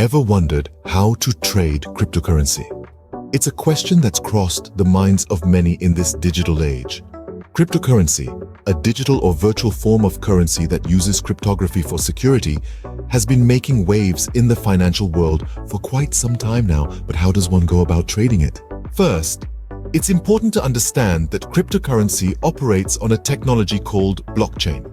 Ever wondered how to trade cryptocurrency? It's a question that's crossed the minds of many in this digital age. Cryptocurrency, a digital or virtual form of currency that uses cryptography for security, has been making waves in the financial world for quite some time now. But how does one go about trading it? First, it's important to understand that cryptocurrency operates on a technology called blockchain.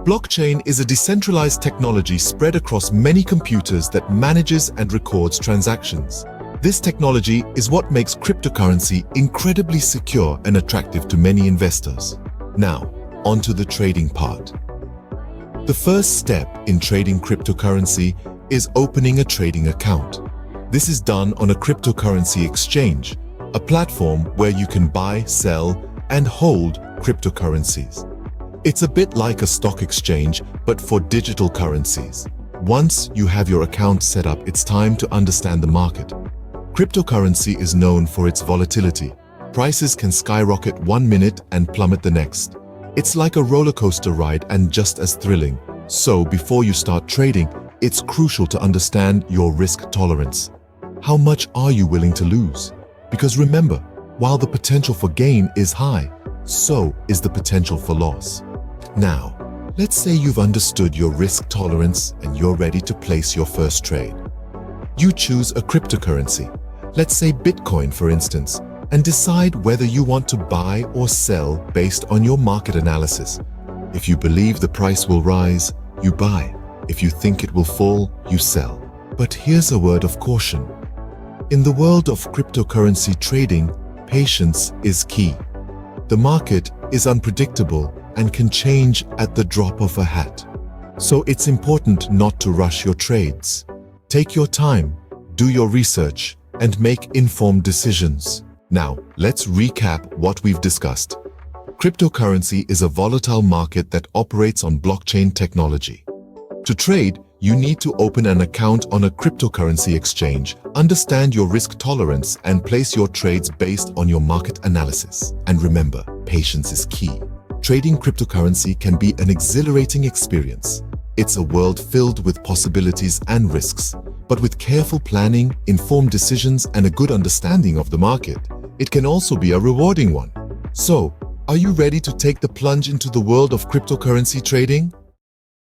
Blockchain is a decentralized technology spread across many computers that manages and records transactions. This technology is what makes cryptocurrency incredibly secure and attractive to many investors. Now, onto the trading part. The first step in trading cryptocurrency is opening a trading account. This is done on a cryptocurrency exchange, a platform where you can buy, sell, and hold cryptocurrencies. It's a bit like a stock exchange, but for digital currencies. Once you have your account set up, it's time to understand the market. Cryptocurrency is known for its volatility. Prices can skyrocket one minute and plummet the next. It's like a roller coaster ride and just as thrilling. So before you start trading, it's crucial to understand your risk tolerance. How much are you willing to lose? Because remember, while the potential for gain is high, so is the potential for loss. Now, let's say you've understood your risk tolerance and you're ready to place your first trade. You choose a cryptocurrency, let's say Bitcoin for instance, and decide whether you want to buy or sell based on your market analysis. If you believe the price will rise, you buy. If you think it will fall, you sell. But here's a word of caution. In the world of cryptocurrency trading, patience is key. The market is unpredictable and can change at the drop of a hat. So it's important not to rush your trades. Take your time, do your research, and make informed decisions. Now, let's recap what we've discussed. Cryptocurrency is a volatile market that operates on blockchain technology. To trade, you need to open an account on a cryptocurrency exchange, understand your risk tolerance, and place your trades based on your market analysis. And remember, patience is key. Trading cryptocurrency can be an exhilarating experience. It's a world filled with possibilities and risks. But with careful planning, informed decisions, and a good understanding of the market, it can also be a rewarding one. So, are you ready to take the plunge into the world of cryptocurrency trading?